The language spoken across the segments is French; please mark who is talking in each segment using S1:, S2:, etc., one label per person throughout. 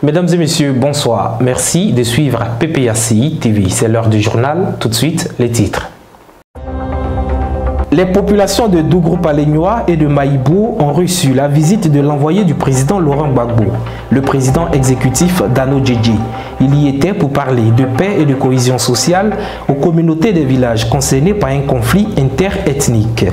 S1: Mesdames et messieurs, bonsoir. Merci de suivre PPACI TV. C'est l'heure du journal. Tout de suite, les titres. Les populations de Dougrou-Palegnois et de Maïbou ont reçu la visite de l'envoyé du président Laurent Gbagbo, le président exécutif Dano Djedje. Il y était pour parler de paix et de cohésion sociale aux communautés des villages concernés par un conflit interethnique.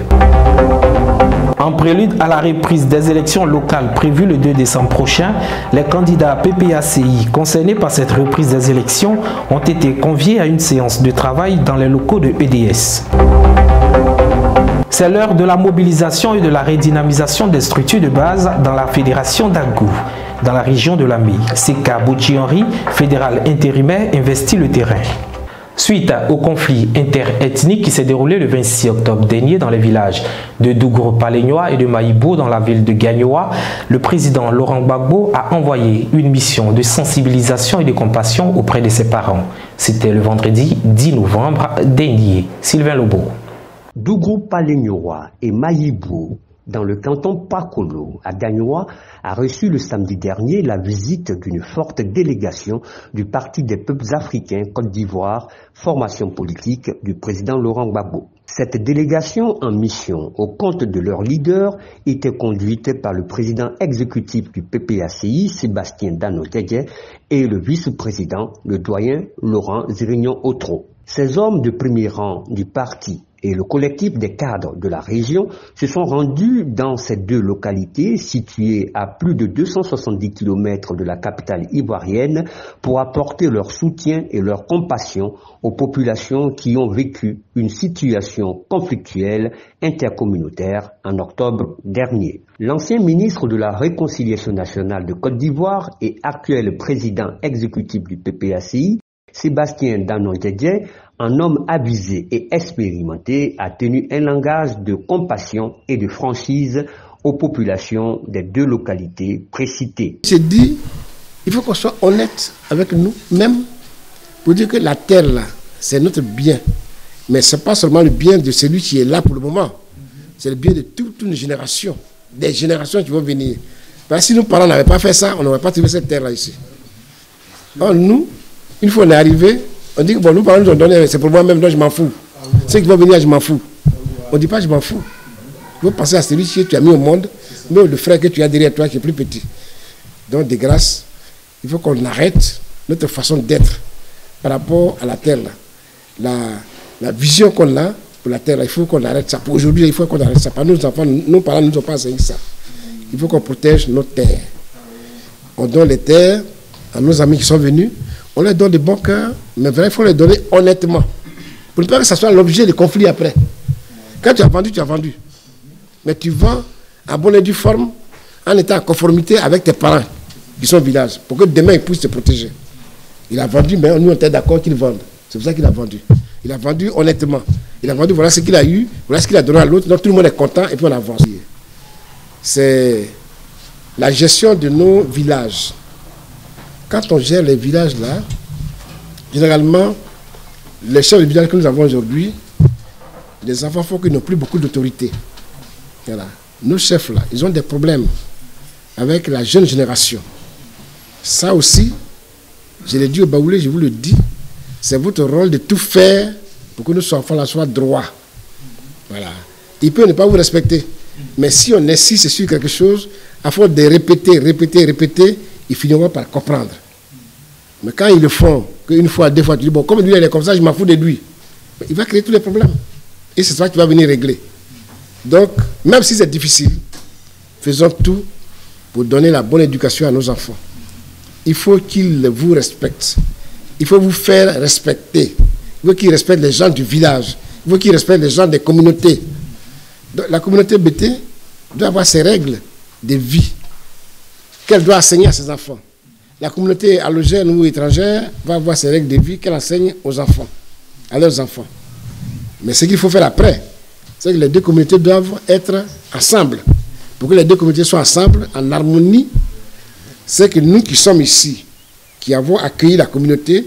S1: En prélude à la reprise des élections locales prévues le 2 décembre prochain, les candidats PPACI concernés par cette reprise des élections ont été conviés à une séance de travail dans les locaux de EDS. C'est l'heure de la mobilisation et de la redynamisation des structures de base dans la fédération d'Agou, dans la région de Lamé. Seka Bouchi-Henri, fédéral intérimaire, investit le terrain. Suite au conflit interethnique qui s'est déroulé le 26 octobre dernier dans les villages de Dougrou-Palegnois et de Maïbou dans la ville de Gagnoa, le président Laurent Gbagbo a envoyé une mission de sensibilisation et de compassion auprès de ses parents. C'était le vendredi 10 novembre dernier. Sylvain Lobo.
S2: Dougrou-Palegnois et Maïbou, dans le canton Pakolo, à Gagnoa, a reçu le samedi dernier la visite d'une forte délégation du Parti des peuples africains Côte d'Ivoire, formation politique du président Laurent Gbagbo. Cette délégation en mission au compte de leur leader était conduite par le président exécutif du PPACI, Sébastien Dano Djedje, et le vice-président, le doyen Laurent Zirignon-Otro. Ces hommes de premier rang du parti et le collectif des cadres de la région se sont rendus dans ces deux localités situées à plus de 270 km de la capitale ivoirienne pour apporter leur soutien et leur compassion aux populations qui ont vécu une situation conflictuelle intercommunautaire en octobre dernier. L'ancien ministre de la Réconciliation nationale de Côte d'Ivoire et actuel président exécutif du PPACI, Sébastien Dano Djedje, un homme avisé et expérimenté, a tenu un langage de compassion et de franchise aux populations des deux localités précitées.
S3: J'ai dit, il faut qu'on soit honnête avec nous-mêmes pour dire que la terre là, c'est notre bien. Mais ce n'est pas seulement le bien de celui qui est là pour le moment. C'est le bien de toute une génération, des générations qui vont venir. Parce que si nos parents n'avaient pas fait ça, on n'aurait pas trouvé cette terre là ici. Or nous, une fois on est arrivé, on dit que bon, nous parents nous ont donné, c'est pour moi-même, donc je m'en fous. Ceux qui vont venir, je m'en fous. On ne dit pas je m'en fous. Il faut penser à celui que tu as mis au monde, mais le frère que tu as derrière toi qui est plus petit. Donc, de grâce, il faut qu'on arrête notre façon d'être par rapport à la terre. La vision qu'on a pour la terre, il faut qu'on arrête ça. Pour aujourd'hui, il faut qu'on arrête ça. Pas nos enfants, nos parents ne nous ont pas enseigné ça. Il faut qu'on protège nos terres. On donne les terres à nos amis qui sont venus. On leur donne de bon cœur, mais vraiment, il faut les donner honnêtement. Pour ne pas que ce soit l'objet de conflit après. Quand tu as vendu, tu as vendu. Mais tu vends en bonne et due forme, en étant en conformité avec tes parents qui sont au village, pour que demain ils puissent te protéger. Il a vendu, mais nous on était d'accord qu'il vende. C'est pour ça qu'il a vendu. Il a vendu honnêtement. Il a vendu, voilà ce qu'il a eu, voilà ce qu'il a donné à l'autre, donc tout le monde est content et puis on avance. C'est la gestion de nos villages. Quand on gère les villages là, généralement, les chefs de village que nous avons aujourd'hui, les enfants font qu'ils n'ont plus beaucoup d'autorité. Voilà. Nos chefs là, ils ont des problèmes avec la jeune génération. Ça aussi, je l'ai dit au Baoulé, je vous le dis, c'est votre rôle de tout faire pour que nos enfants là soient droits. Voilà. Ils peuvent ne pas vous respecter, mais si on insiste sur quelque chose, à force de répéter, ils finiront par comprendre. Mais quand ils le font, qu'une fois, deux fois, tu dis, bon, comme lui, il est comme ça, je m'en fous de lui. Il va créer tous les problèmes. Et c'est ça qui va venir régler. Donc, même si c'est difficile, faisons tout pour donner la bonne éducation à nos enfants. Il faut qu'ils vous respectent. Il faut vous faire respecter. Il faut qu'ils respectent les gens du village. Il faut qu'ils respectent les gens des communautés. Donc, la communauté BT doit avoir ses règles de vie qu'elle doit enseigner à ses enfants. La communauté allogène ou étrangère va avoir ses règles de vie qu'elle enseigne aux enfants, à leurs enfants. Mais ce qu'il faut faire après, c'est que les deux communautés doivent être ensemble. Pour que les deux communautés soient ensemble, en harmonie, c'est que nous qui sommes ici, qui avons accueilli la communauté,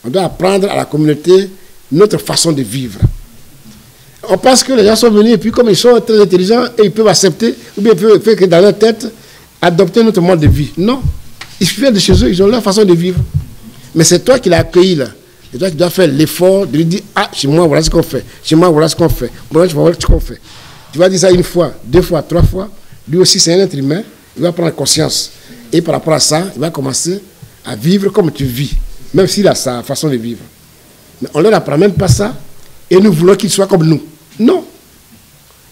S3: on doit apprendre à la communauté notre façon de vivre. On pense que les gens sont venus et puis comme ils sont très intelligents et ils peuvent accepter, ou bien ils peuvent faire que dans leur tête, adopter notre mode de vie. Non. Ils viennent de chez eux, ils ont leur façon de vivre. Mais c'est toi qui l'as accueilli là. C'est toi qui dois faire l'effort de lui dire, ah, chez moi, voilà ce qu'on fait. Chez moi, voilà ce qu'on fait. Voilà ce qu'on fait. Tu vas dire ça une fois, 2 fois, 3 fois. Lui aussi, c'est un être humain. Il va prendre conscience. Et par rapport à ça, il va commencer à vivre comme tu vis. Même s'il a sa façon de vivre. Mais on ne leur apprend même pas ça. Et nous voulons qu'il soit comme nous. Non.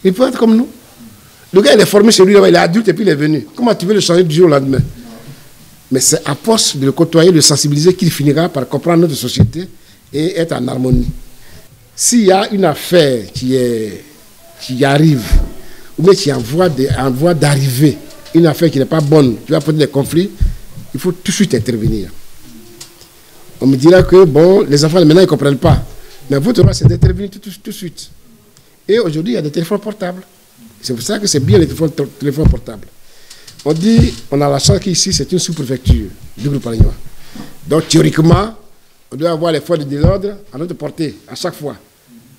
S3: Il peut être comme nous. Le gars, il est formé chez lui, il est adulte et puis il est venu. Comment tu veux le changer du jour au lendemain? Mais c'est à force de le côtoyer, de le sensibiliser qu'il finira par comprendre notre société et être en harmonie. S'il y a une affaire qui arrive, ou bien qui est en voie d'arriver, une affaire qui n'est pas bonne, qui va poser des conflits, il faut tout de suite intervenir. On me dira que, bon, les enfants, maintenant, ils ne comprennent pas. Mais votre rôle, c'est d'intervenir tout de suite. Et aujourd'hui, il y a des téléphones portables. C'est pour ça que c'est bien les téléphones portables. On dit, on a la chance qu'ici, c'est une sous-préfecture du groupe Alignois. Donc, théoriquement, on doit avoir les forces de l'ordre à notre portée, à chaque fois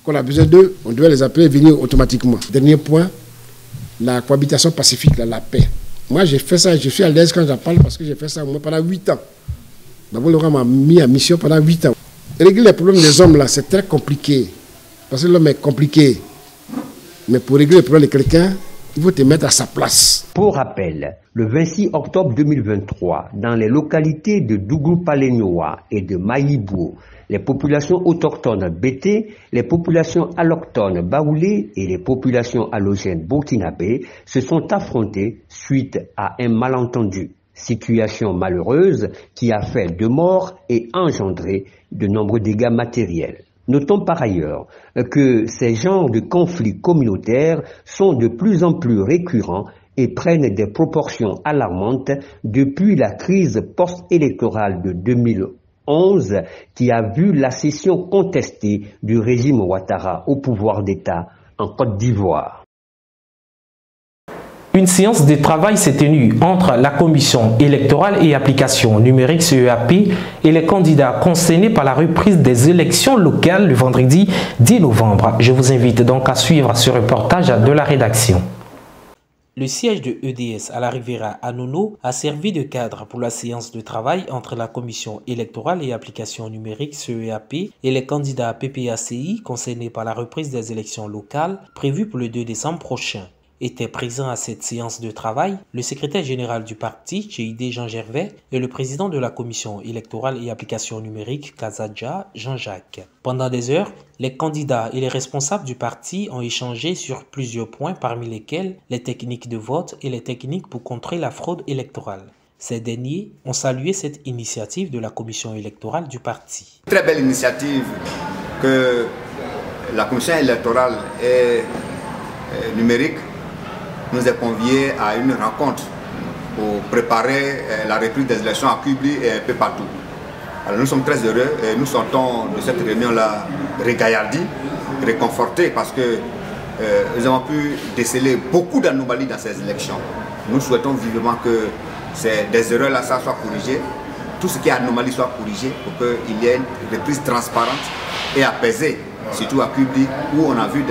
S3: qu'on a besoin d'eux, on doit les appeler et venir automatiquement. Dernier point, la cohabitation pacifique, la paix. Moi, j'ai fait ça, je suis à l'aise quand j'en parle parce que j'ai fait ça au moins pendant 8 ans. D'abord, Laurent m'a mis en mission pendant 8 ans. Régler les problèmes des hommes, là, c'est très compliqué. Parce que l'homme est compliqué. Mais pour régler le problème de quelqu'un, il faut te mettre à sa place.
S2: Pour rappel, le 26 octobre 2023, dans les localités de Dougou-Palegnoa et de Maïbou, les populations autochtones Bété, les populations allochtones Baoulé et les populations allogènes burkinabé se sont affrontées suite à un malentendu. Situation malheureuse qui a fait 2 morts et engendré de nombreux dégâts matériels. Notons par ailleurs que ces genres de conflits communautaires sont de plus en plus récurrents et prennent des proportions alarmantes depuis la crise post-électorale de 2011 qui a vu la cession contestée du régime Ouattara au pouvoir d'État en Côte d'Ivoire.
S1: Une séance de travail s'est tenue entre la Commission électorale et application numérique CEAP et les candidats concernés par la reprise des élections locales le vendredi 10 novembre. Je vous invite donc à suivre ce reportage de la rédaction. Le siège de EDS à la Riviera à Nono a servi de cadre pour la séance de travail entre la Commission électorale et application numérique CEAP et les candidats PPACI concernés par la reprise des élections locales prévues pour le 2 décembre prochain. Étaient présents à cette séance de travail le secrétaire général du parti, CID Jean Gervais, et le président de la commission électorale et application numérique, Kazadja, Jean-Jacques. Pendant des heures, les candidats et les responsables du parti ont échangé sur plusieurs points, parmi lesquels les techniques de vote et les techniques pour contrer la fraude électorale. Ces derniers ont salué cette initiative de la commission électorale du parti.
S4: Très belle initiative que la commission électorale et numérique nous est convié à une rencontre pour préparer la reprise des élections à Kubli et un peu partout. Alors nous sommes très heureux et nous sortons de cette réunion-là régaillardis, réconfortés parce que nous avons pu déceler beaucoup d'anomalies dans ces élections. Nous souhaitons vivement que des erreurs-là soient corrigées, tout ce qui est anomalie soit corrigé pour qu'il y ait une reprise transparente et apaisée, surtout à Kubli où on a vu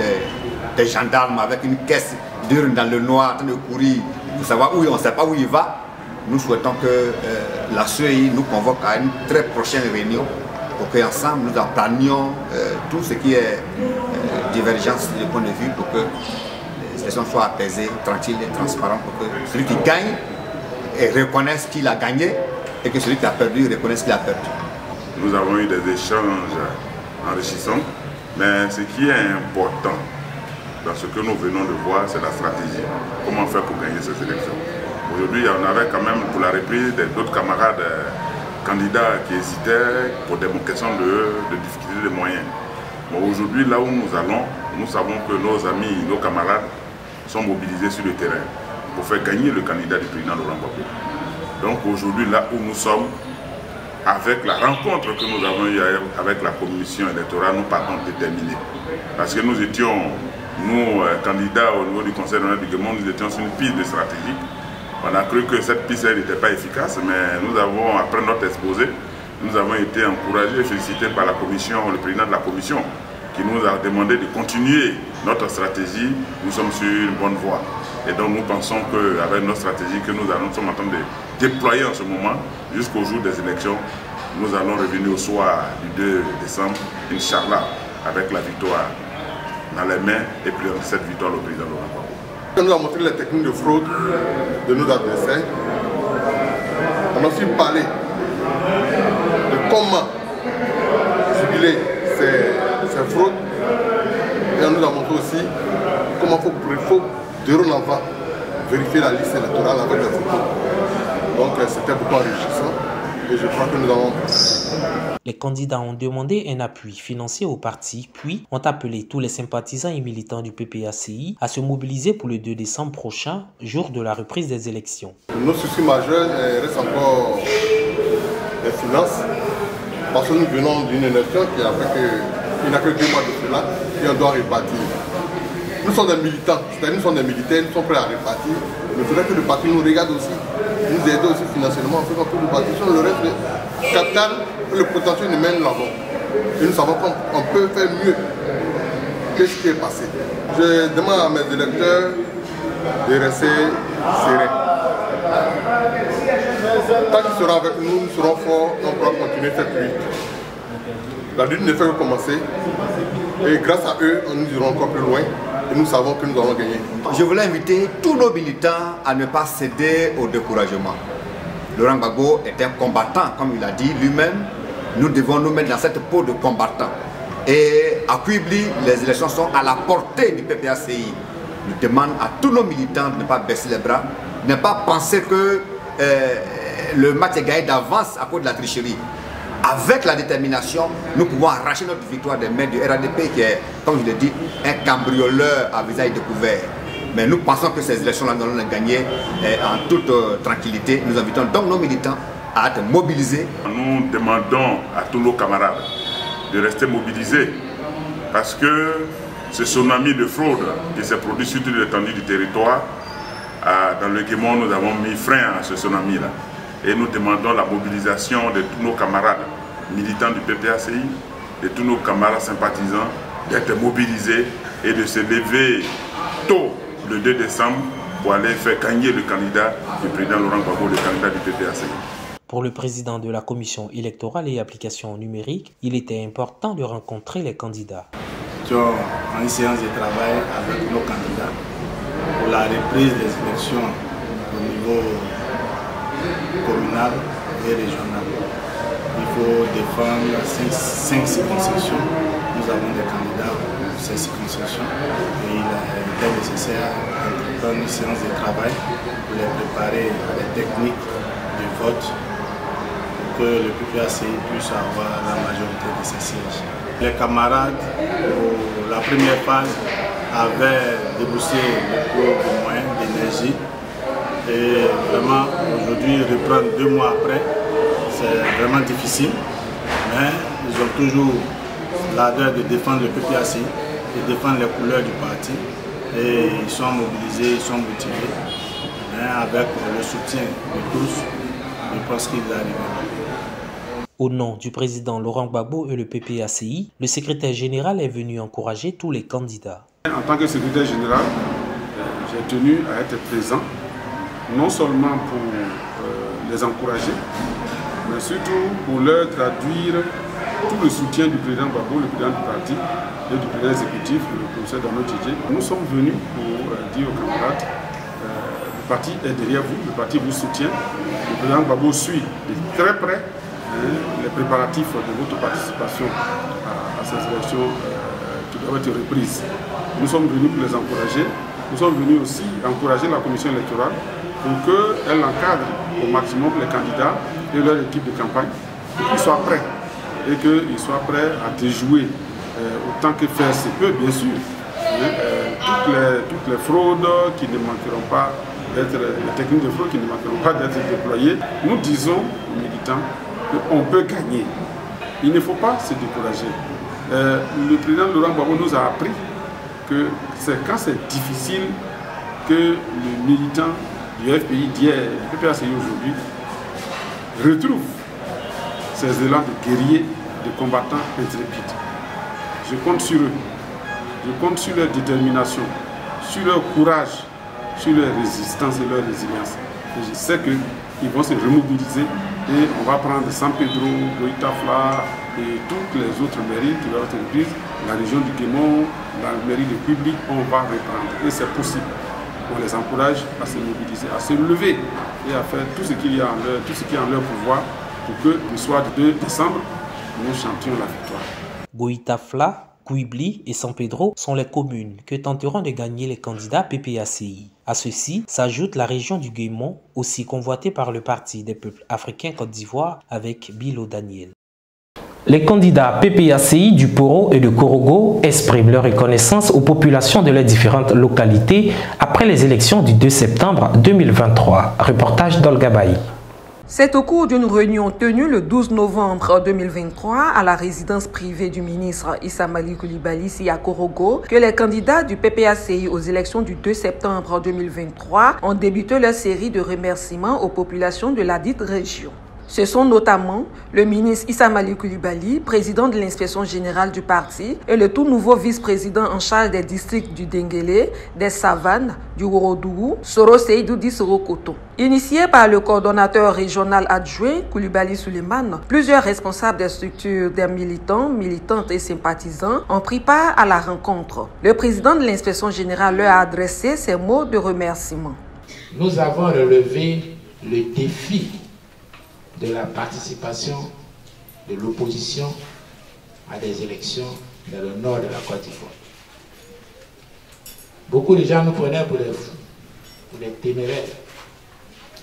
S4: des gendarmes avec une caisse d'urne dans le noir en train de courir pour savoir où on ne sait pas où il va. Nous souhaitons que la CEI nous convoque à une très prochaine réunion pour qu'ensemble nous apprenions tout ce qui est divergence de point de vue pour que les élections soient apaisées, tranquilles et transparentes pour que celui qui gagne reconnaisse qu'il a gagné et que celui qui a perdu reconnaisse qu'il a perdu.
S5: Nous avons eu des échanges enrichissants, mais ce qui est important dans ce que nous venons de voir, c'est la stratégie. Comment faire pour gagner ces élections. Aujourd'hui, on avait quand même pour la reprise d'autres camarades candidats qui hésitaient pour des questions de difficultés de moyens. Bon, aujourd'hui, là où nous allons, nous savons que nos amis, nos camarades sont mobilisés sur le terrain pour faire gagner le candidat du président Laurent Gbagbo. Donc aujourd'hui, là où nous sommes, avec la rencontre que nous avons eue avec la commission électorale, nous partons déterminés. Parce que nous étions, nous, candidats au niveau du Conseil national du gouvernement, nous étions sur une piste de stratégie. On a cru que cette piste n'était pas efficace, mais nous avons, après notre exposé, nous avons été encouragés et félicités par la commission, le président de la commission, qui nous a demandé de continuer notre stratégie. Nous sommes sur une bonne voie. Et donc nous pensons qu'avec notre stratégie que nous sommes en train de déployés en ce moment jusqu'au jour des élections. Nous allons revenir au soir du 2 décembre, Inch'Allah, avec la victoire dans les mains et puis cette victoire au président Laurent Gbagbo.
S6: On nous a montré les techniques de fraude de nos adversaires. On a aussi parlé de comment juguler ces fraudes. Et on nous a montré aussi comment il faut dorénavant vérifier la liste électorale avec les photos. Donc c'était beaucoup enrichissant et je crois que nous avons...
S1: Les candidats ont demandé un appui financier au parti, puis ont appelé tous les sympathisants et militants du PPACI à se mobiliser pour le 2 décembre prochain, jour de la reprise des élections.
S6: Nos soucis majeurs restent encore les finances, parce que nous venons d'une élection qui n'a que 2 mois de cela et on doit répartir. Nous sommes des militants, c'est-à-dire nous sommes des militaires, nous sommes prêts à répartir, mais il faudrait que le parti nous regarde aussi, nous aide aussi financièrement, afin qu'on puisse nous bâtir sur le reste du capital, le potentiel humain nous l'avons. Et nous savons qu'on peut faire mieux que ce qui est passé. Je demande à mes électeurs de rester sereins. Tant qu'ils seront avec nous, nous serons forts, on pourra continuer cette lutte. La lutte ne fait que commencer et grâce à eux, nous irons encore plus loin. Et nous savons que nous allons gagner.
S4: Je voulais inviter tous nos militants à ne pas céder au découragement. Laurent Gbagbo est un combattant, comme il a dit lui-même. Nous devons nous mettre dans cette peau de combattant. Et à Quibli, les élections sont à la portée du PPACI. Je demande à tous nos militants de ne pas baisser les bras, de ne pas penser que le match est gagné d'avance à cause de la tricherie. Avec la détermination, nous pouvons arracher notre victoire des mains du RADP qui est, comme je l'ai dit, un cambrioleur à visage découvert. Mais nous pensons que ces élections-là, nous allons les gagner en toute tranquillité. Nous invitons donc nos militants à être mobilisés.
S5: Nous demandons à tous nos camarades de rester mobilisés parce que ce tsunami de fraude qui s'est produit sur toute l'étendue du territoire, dans le Guémon, nous avons mis frein à ce tsunami-là. Et nous demandons la mobilisation de tous nos camarades militants du PPACI, de tous nos camarades sympathisants, d'être mobilisés et de se lever tôt le 2 décembre pour aller faire gagner le candidat du président Laurent Gbagbo, le candidat du PPACI.
S1: Pour le président de la commission électorale et application numérique, il était important de rencontrer les candidats.
S7: Nous avons une séance de travail avec nos candidats pour la reprise des élections au niveau communal et régional. Il faut défendre 5 circonscriptions. Nous avons des candidats pour ces circonscriptions et il était nécessaire d'entreprendre une séance de travail pour les préparer à des techniques de vote pour que le PPACI puisse avoir la majorité de ces sièges. Les camarades, pour la première phase, avaient déboursé beaucoup de moyens, d'énergie. Et vraiment, aujourd'hui, reprendre 2 mois après, c'est vraiment difficile. Mais ils ont toujours l'ardeur de défendre le PPACI, de défendre les couleurs du parti. Et ils sont mobilisés, ils sont motivés. Mais avec le soutien de tous, je pense qu'ils arriveront.
S1: Au nom du président Laurent Gbagbo et le PPACI, le secrétaire général est venu encourager tous les candidats.
S8: En tant que secrétaire général, j'ai tenu à être présent, non seulement pour les encourager, mais surtout pour leur traduire tout le soutien du président Gbagbo, le président du parti, et du président exécutif, le professeur Dano Djedje. Nous sommes venus pour dire aux camarades, le parti est derrière vous, le parti vous soutient, le président Gbagbo suit de très près les préparatifs de votre participation à ces élections qui doivent être reprises. Nous sommes venus pour les encourager. Nous sommes venus aussi encourager la commission électorale pour qu'elle encadre au maximum les candidats et leur équipe de campagne, pour qu'ils soient prêts et qu'ils soient prêts à déjouer autant que faire se peut, bien sûr. Toutes les fraudes qui ne manqueront pas d'être, les techniques de fraude qui ne manqueront pas d'être déployées. Nous disons aux militants qu'on peut gagner. Il ne faut pas se décourager. Le président Laurent Gbagbo nous a appris que c'est quand c'est difficile que le militant du FPI d'hier, du PPACI aujourd'hui, retrouve ces élans de guerriers, de combattants intrépides. Je compte sur eux. Je compte sur leur détermination, sur leur courage, sur leur résistance et leur résilience. Et je sais ils vont se remobiliser et on va prendre San Pedro, Goitafla et toutes les autres mairies qui vont être prises, la région du Guémon, la mairie de Public, on va reprendre. Et c'est possible. On les encourage à se mobiliser, à se lever et à faire tout ce qui est en leur pouvoir pour que le soir du 2 décembre, nous chantions la victoire.
S1: Goitafla, Kouibli et San Pedro sont les communes que tenteront de gagner les candidats PPACI. À ceci s'ajoute la région du Guémon, aussi convoitée par le Parti des peuples africains Côte d'Ivoire avec Bilo Daniel. Les candidats PPACI du Poro et de Korogo expriment leur reconnaissance aux populations de leurs différentes localités après les élections du 2 septembre 2023. Reportage d'Olga Baï.
S9: C'est au cours d'une réunion tenue le 12 novembre 2023 à la résidence privée du ministre Issa Malik Coulibaly à Korogo que les candidats du PPACI aux élections du 2 septembre 2023 ont débuté leur série de remerciements aux populations de la dite région. Ce sont notamment le ministre Issa Malik Coulibaly, président de l'inspection générale du parti, et le tout nouveau vice-président en charge des districts du Denguélé, des Savanes, du Worodougou, Soro Seydou Di Soro Koto. Initié par le coordonnateur régional adjoint Coulibaly Suleiman, plusieurs responsables des structures des militants, militantes et sympathisants ont pris part à la rencontre. Le président de l'inspection générale leur a adressé ces mots de remerciement.
S10: Nous avons relevé le défi de la participation de l'opposition à des élections dans le nord de la Côte d'Ivoire. Beaucoup de gens nous prenaient pour des fous, pour des téméraires,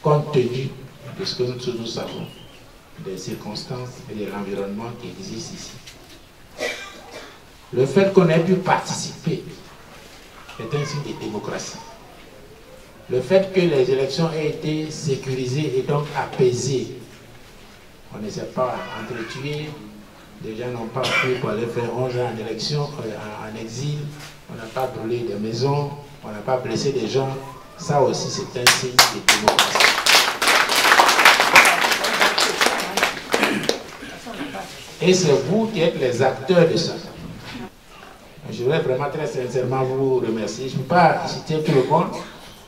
S10: compte tenu de ce que nous savons, des circonstances et de l'environnement qui existe ici. Le fait qu'on ait pu participer est un signe de démocratie. Le fait que les élections aient été sécurisées et donc apaisées, on ne s'est pas entretué, les gens n'ont pas pris pour aller faire 11 ans en élection, en exil, on n'a pas brûlé des maisons, on n'a pas blessé des gens. Ça aussi, c'est un signe de démocratie. Et c'est vous qui êtes les acteurs de ça. Je voudrais vraiment très sincèrement vous remercier. Je ne peux pas citer tout le monde.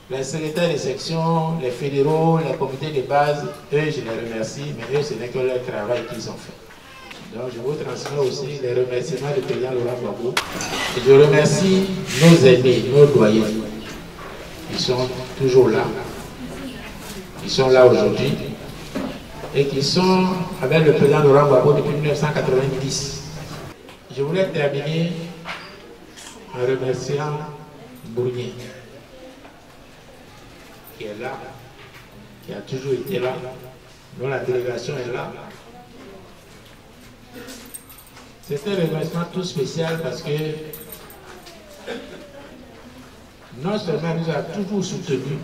S10: Les secrétaires de section, les fédéraux, les comités de base, eux, je les remercie, mais eux, ce n'est que leur travail qu'ils ont fait. Donc, je vous transmets aussi les remerciements du président Laurent Gbagbo. Et je remercie nos aînés, nos doyens. Ils sont toujours là. Ils sont là aujourd'hui. Et qui sont avec le président Laurent Gbagbo depuis 1990. Je voulais terminer en remerciant Bournier, qui est là, qui a toujours été là, dont la délégation est là. C'est un remerciement tout spécial parce que non seulement il nous a toujours soutenus,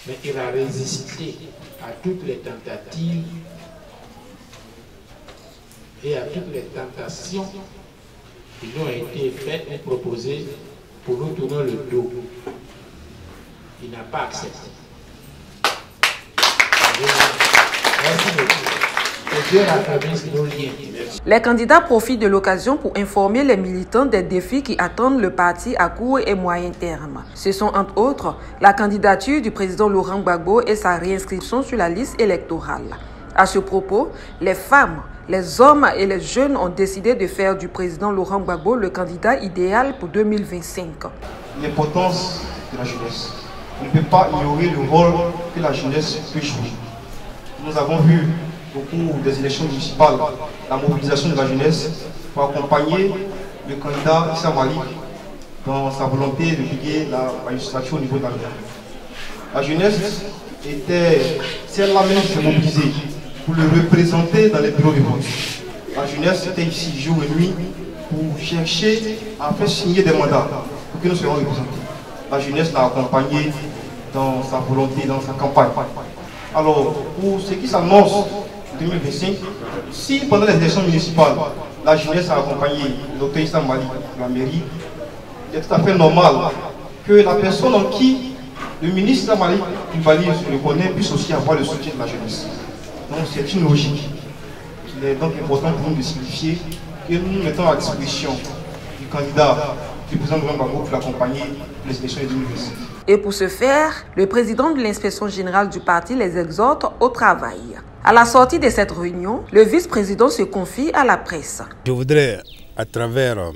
S10: mais il a résisté à toutes les tentatives et à toutes les tentations qui nous ont été faites et proposées pour nous tourner le dos. Il n'a pas accepté. Merci beaucoup. Que Dieu raffermisse nos liens.
S9: Les candidats profitent de l'occasion pour informer les militants des défis qui attendent le parti à court et moyen terme. Ce sont entre autres la candidature du président Laurent Gbagbo et sa réinscription sur la liste électorale. À ce propos, les femmes, les hommes et les jeunes ont décidé de faire du président Laurent Gbagbo le candidat idéal pour 2025.
S11: L'importance de la jeunesse. On ne peut pas ignorer le rôle que la jeunesse peut jouer. Nous avons vu au cours des élections municipales la mobilisation de la jeunesse pour accompagner le candidat Issa Malik dans sa volonté de briguer la magistrature au niveau de la ville. La jeunesse était celle-là même se mobiliser pour le représenter dans les bureaux de vote. La jeunesse était ici jour et nuit pour chercher à faire signer des mandats pour que nous soyons représentés. La jeunesse l'a accompagné dans sa volonté, dans sa campagne. Alors, pour ce qui s'annonce en 2025, si pendant les élections municipales, la jeunesse a accompagné le docteur Issa Malik de la mairie, il est tout à fait normal que la personne en qui le ministre Issa Malik Coulibaly se reconnaît puisse aussi avoir le soutien de la jeunesse. Donc c'est une logique. Il est donc important pour nous de signifier que nous nous mettons à disposition du candidat du président Laurent Gbagbo pour l'accompagner pour les élections de 2026.
S9: Et pour ce faire, le président de l'inspection générale du parti les exhorte au travail. À la sortie de cette réunion, le vice-président se confie à la presse.
S12: Je voudrais, à travers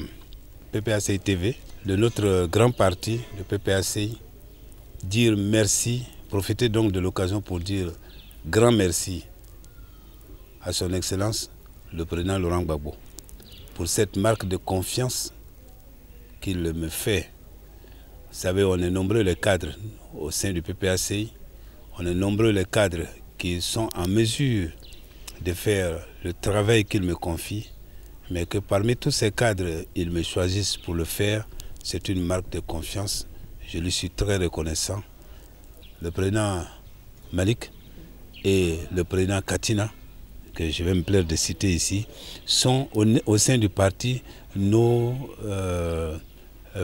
S12: PPACI TV, de notre grand parti, le PPACI, dire merci, profiter donc de l'occasion pour dire grand merci à son Excellence, le président Laurent Gbagbo, pour cette marque de confiance qu'il me fait. Vous savez, on est nombreux les cadres au sein du PPACI, on est nombreux les cadres qui sont en mesure de faire le travail qu'il me confie, mais que parmi tous ces cadres, ils me choisissent pour le faire. C'est une marque de confiance. Je lui suis très reconnaissant. Le président Malik et le président Katina, que je vais me plaire de citer ici, sont au sein du parti nos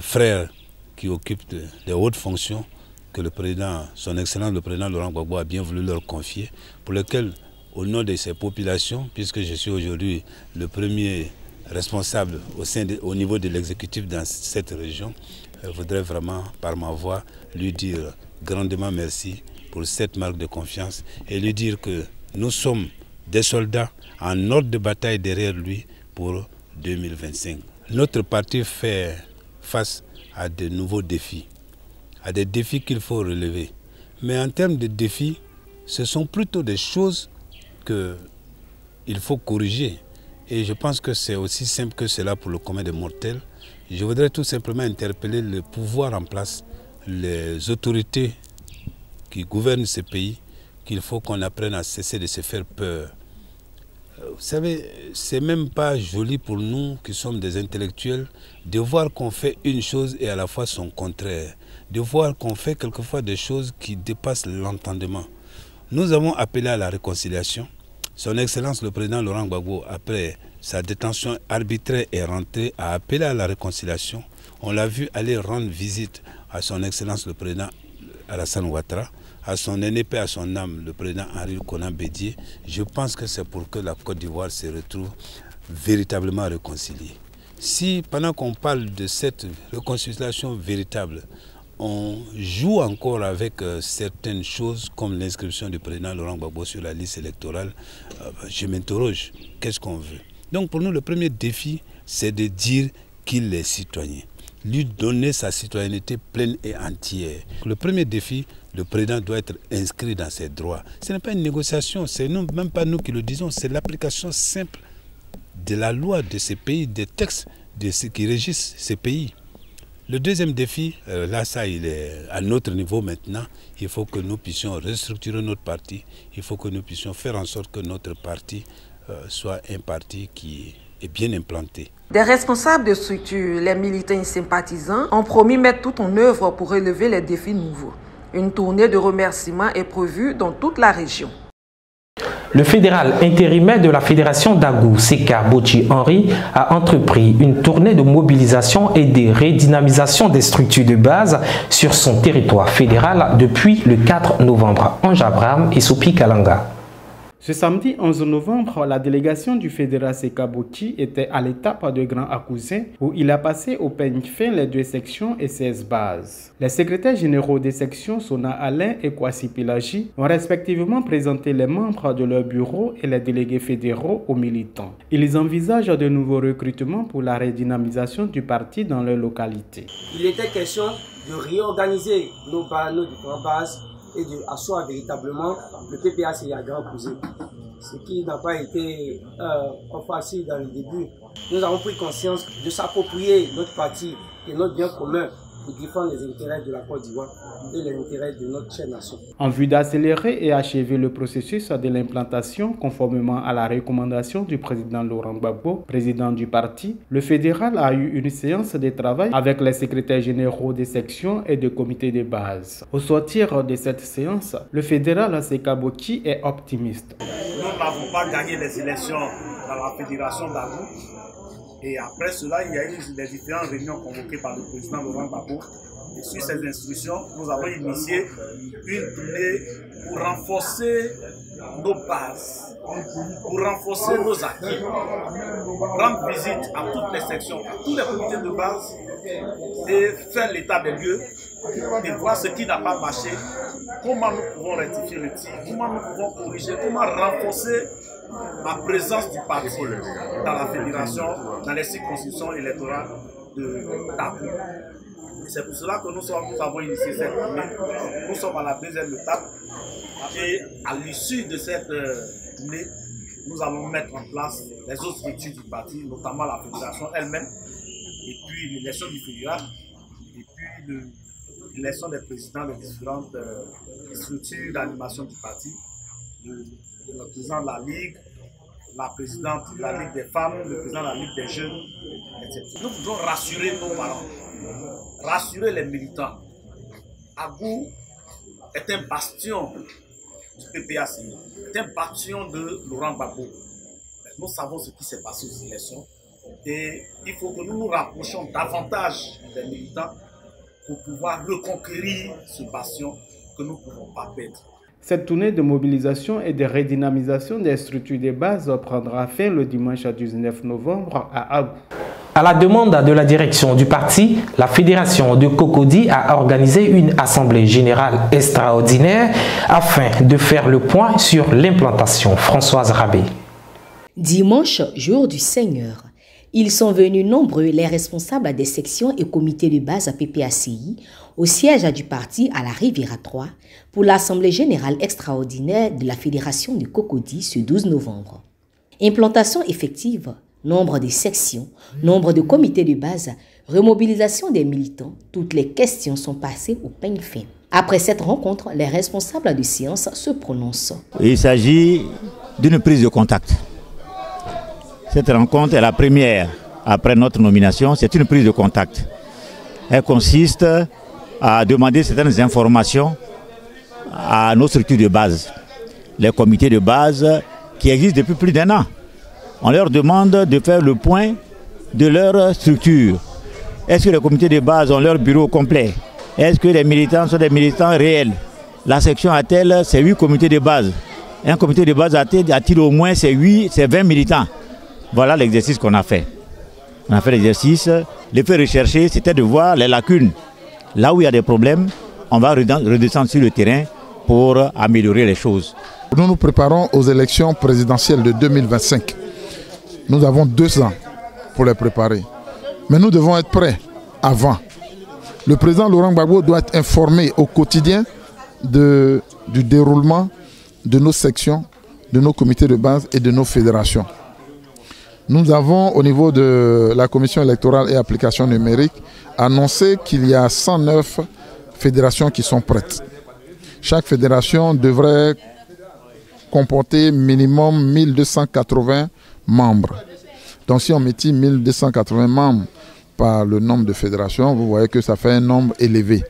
S12: frères qui occupent de hautes fonctions que le président, son Excellence le président Laurent Gbagbo a bien voulu leur confier, pour lesquels, au nom de ces populations, puisque je suis aujourd'hui le premier responsable au niveau de l'exécutif dans cette région, je voudrais vraiment, par ma voix, lui dire grandement merci pour cette marque de confiance et lui dire que nous sommes des soldats en ordre de bataille derrière lui pour 2025. Notre parti fait face à de nouveaux défis, à des défis qu'il faut relever. Mais en termes de défis, ce sont plutôt des choses qu'il faut corriger. Et je pense que c'est aussi simple que cela pour le commun des mortels. Je voudrais tout simplement interpeller le pouvoir en place, les autorités qui gouvernent ce pays, qu'il faut qu'on apprenne à cesser de se faire peur. Vous savez, c'est même pas joli pour nous qui sommes des intellectuels de voir qu'on fait une chose et à la fois son contraire. De voir qu'on fait quelquefois des choses qui dépassent l'entendement. Nous avons appelé à la réconciliation. Son Excellence le président Laurent Gbagbo, après sa détention arbitraire et rentrée, a appelé à la réconciliation. On l'a vu aller rendre visite à son Excellence le président Alassane Ouattara, à son aîné paix à son âme, le président Henri Konan Bédié. Je pense que c'est pour que la Côte d'Ivoire se retrouve véritablement réconciliée. Si pendant qu'on parle de cette réconciliation véritable, on joue encore avec certaines choses comme l'inscription du président Laurent Gbagbo sur la liste électorale, je m'interroge, qu'est-ce qu'on veut? Donc pour nous, le premier défi, c'est de dire qu'il est citoyen, lui donner sa citoyenneté pleine et entière. Le premier défi, le président doit être inscrit dans ses droits. Ce n'est pas une négociation, c'est même pas nous qui le disons, c'est l'application simple de la loi de ces pays, des textes de ce qui régissent ces pays. Le deuxième défi, là ça il est à notre niveau maintenant, il faut que nous puissions restructurer notre parti, il faut que nous puissions faire en sorte que notre parti soit un parti qui est bien implanté.
S9: Des responsables de structures, les militants et sympathisants ont promis mettre tout en œuvre pour relever les défis nouveaux. Une tournée de remerciements est prévue dans toute la région.
S1: Le fédéral intérimaire de la Fédération d'Agou, Seka Bochi Henry, a entrepris une tournée de mobilisation et de redynamisation des structures de base sur son territoire fédéral depuis le 4 novembre. Ange Abraham et Sopi Kalanga.
S13: Ce samedi 11 novembre, la délégation du fédéral Seka Bochi était à l'étape de Grand Akousin où il a passé au peigne fin les 2 sections et 16 bases. Les secrétaires généraux des sections Sona Alain et Kwasi Pilaji ont respectivement présenté les membres de leur bureau et les délégués fédéraux aux militants. Ils envisagent de nouveaux recrutements pour la redynamisation du parti dans leur localité.
S14: Il était question de réorganiser nos différentes bases et d'asseoir véritablement le PPACI à Grand Akousin. Ce qui n'a pas été facile dans le début. Nous avons pris conscience de s'approprier notre parti et notre bien commun pour défendre les intérêts de la Côte d'Ivoire et les intérêts de notre chère nation.
S13: En vue d'accélérer et achever le processus de l'implantation conformément à la recommandation du président Laurent Gbagbo, président du parti, le fédéral a eu une séance de travail avec les secrétaires généraux des sections et des comités de base. Au sortir de cette séance, le fédéral Seka Bochi est optimiste.
S15: Nous n'avons pas gagné les élections dans la fédération d'Agou. Et après cela, il y a eu les différentes réunions convoquées par le président Laurent Gbagbo sur ces instructions, nous avons initié une tournée pour renforcer nos bases, pour renforcer nos acquis, rendre visite à toutes les sections, à tous les comités de base et faire l'état des lieux et voir ce qui n'a pas marché, comment nous pouvons rectifier le tir, comment nous pouvons corriger, comment renforcer la présence du parti dans la fédération, dans les circonscriptions électorales de Takou. C'est pour cela que nous avons initié cette tournée. Nous sommes à la deuxième étape et à l'issue de cette tournée, nous allons mettre en place les autres structures du parti, notamment la fédération elle-même, et puis l'élection du fédéral, et puis l'élection des présidents des différentes structures d'animation du parti, le président de la Ligue, la présidente de la Ligue des femmes, le président de la Ligue des jeunes, etc. Nous voulons rassurer nos parents, rassurer les militants. Agou est un bastion du PPACI, est un bastion de Laurent Gbagbo. Nous savons ce qui s'est passé aux élections et il faut que nous nous rapprochions davantage des militants pour pouvoir reconquérir ce bastion que nous ne pouvons pas perdre.
S13: Cette tournée de mobilisation et de redynamisation des structures de base prendra fin le dimanche 19 novembre à Agou.
S1: À la demande de la direction du parti, la fédération de Cocody a organisé une assemblée générale extraordinaire afin de faire le point sur l'implantation. Françoise Rabé.
S16: Dimanche, jour du Seigneur, ils sont venus nombreux les responsables des sections et comités de base à PPACI au siège du parti à la Riviera 3 pour l'assemblée générale extraordinaire de la fédération de Cocody ce 12 novembre. Implantation effective, nombre de sections, nombre de comités de base, remobilisation des militants, toutes les questions sont passées au peigne fin. Après cette rencontre, les responsables de séance se prononcent.
S17: Il s'agit d'une prise de contact. Cette rencontre est la première après notre nomination, c'est une prise de contact. Elle consiste à demander certaines informations à nos structures de base, les comités de base qui existent depuis plus d'1 an. On leur demande de faire le point de leur structure. Est-ce que les comités de base ont leur bureau complet? Est-ce que les militants sont des militants réels? La section a-t-elle ses 8 comités de base? Un comité de base a-t-il au moins ses 20 militants? Voilà l'exercice qu'on a fait. On a fait l'exercice. L'effet recherché, c'était de voir les lacunes. Là où il y a des problèmes, on va redescendre sur le terrain pour améliorer les choses.
S18: Nous nous préparons aux élections présidentielles de 2025. Nous avons 2 ans pour les préparer. Mais nous devons être prêts avant. Le président Laurent Gbagbo doit être informé au quotidien du déroulement de nos sections, de nos comités de base et de nos fédérations. Nous avons, au niveau de la commission électorale et application numérique, annoncé qu'il y a 109 fédérations qui sont prêtes. Chaque fédération devrait comporter minimum 1280 membres. Donc si on mettit 1280 membres par le nombre de fédérations, vous voyez que ça fait un nombre élevé.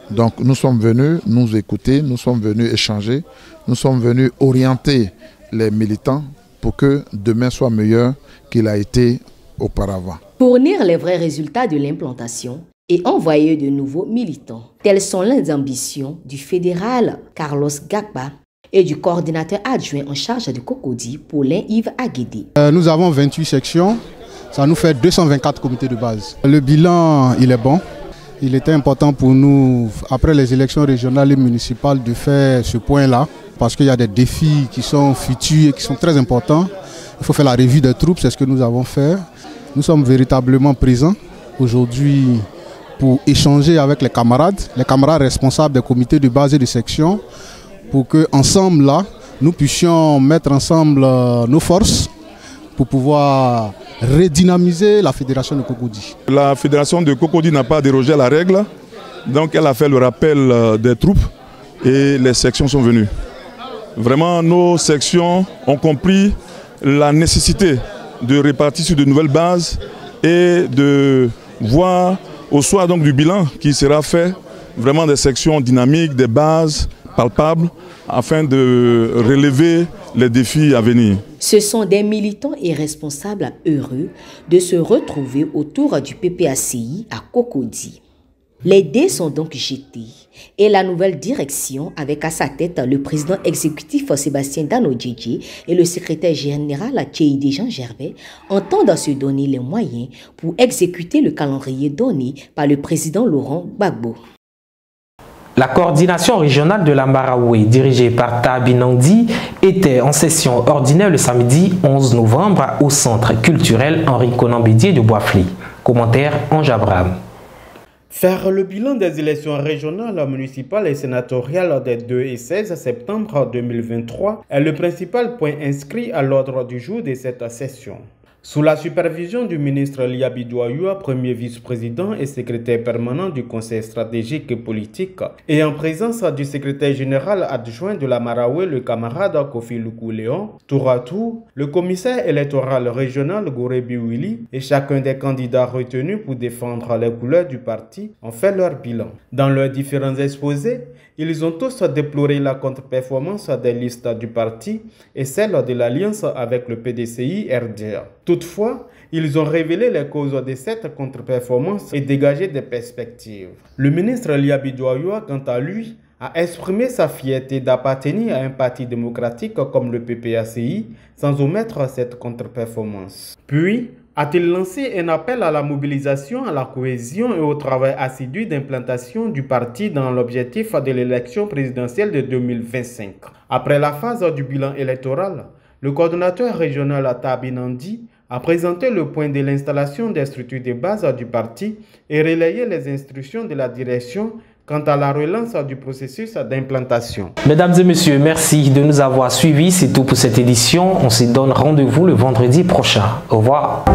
S18: Donc nous sommes venus nous écouter, nous sommes venus échanger, nous sommes venus orienter les militants pour que demain soit meilleur qu'il a été auparavant.
S16: Fournir les vrais résultats de l'implantation et envoyer de nouveaux militants. Telles sont les ambitions du fédéral Carlos Gagba et du coordinateur adjoint en charge de Cocody, Paulin Yves Aguédé.
S19: Nous avons 28 sections, ça nous fait 224 comités de base. Le bilan, il est bon. Il était important pour nous, après les élections régionales et municipales, de faire ce point-là, parce qu'il y a des défis qui sont futurs et qui sont très importants. Il faut faire la revue des troupes, c'est ce que nous avons fait. Nous sommes véritablement présents aujourd'hui pour échanger avec les camarades responsables des comités de base et de section, pour qu'ensemble, là, nous puissions mettre ensemble nos forces pour pouvoir redynamiser la fédération de Cocody.
S20: La fédération de Cocody n'a pas dérogé à la règle, donc elle a fait le rappel des troupes et les sections sont venues. Vraiment, nos sections ont compris la nécessité de répartir sur de nouvelles bases et de voir au soir donc du bilan qui sera fait, vraiment des sections dynamiques, des bases palpables, afin de relever les défis à venir.
S16: Ce sont des militants et responsables heureux de se retrouver autour du PPACI à Cocody. Les dés sont donc jetés et la nouvelle direction, avec à sa tête le président exécutif Sébastien Dano Djedje et le secrétaire général Tchéidé Jean Gervais, entendent se donner les moyens pour exécuter le calendrier donné par le président Laurent Gbagbo.
S1: La coordination régionale de la Maraoué, dirigée par Tabi Nandi, était en session ordinaire le samedi 11 novembre au centre culturel Henri Conan Bédier de Boisfly. Commentaire Ange Abraham.
S13: Faire le bilan des élections régionales, municipales et sénatoriales des 2 et 16 septembre 2023 est le principal point inscrit à l'ordre du jour de cette session. Sous la supervision du ministre Liabi Douayoua, premier vice-président et secrétaire permanent du Conseil stratégique et politique, et en présence du secrétaire général adjoint de la Maraoué, le camarade Kofi Luku Léon, tour à tour, le commissaire électoral régional Gorebi Willy et chacun des candidats retenus pour défendre les couleurs du parti ont fait leur bilan. Dans leurs différents exposés, ils ont tous déploré la contre-performance des listes du parti et celle de l'alliance avec le PDCI RDA. Toutefois, ils ont révélé les causes de cette contre-performance et dégagé des perspectives. Le ministre Liabi Douayoua, quant à lui, a exprimé sa fierté d'appartenir à un parti démocratique comme le PPACI sans omettre cette contre-performance. Puis, a-t-il lancé un appel à la mobilisation, à la cohésion et au travail assidu d'implantation du parti dans l'objectif de l'élection présidentielle de 2025. Après la phase du bilan électoral, le coordonnateur régional Tabi Nandi a présenté le point de l'installation des structures de base du parti et relayé les instructions de la direction quant à la relance du processus d'implantation.
S1: Mesdames et messieurs, merci de nous avoir suivis. C'est tout pour cette édition. On se donne rendez-vous le vendredi prochain. Au revoir.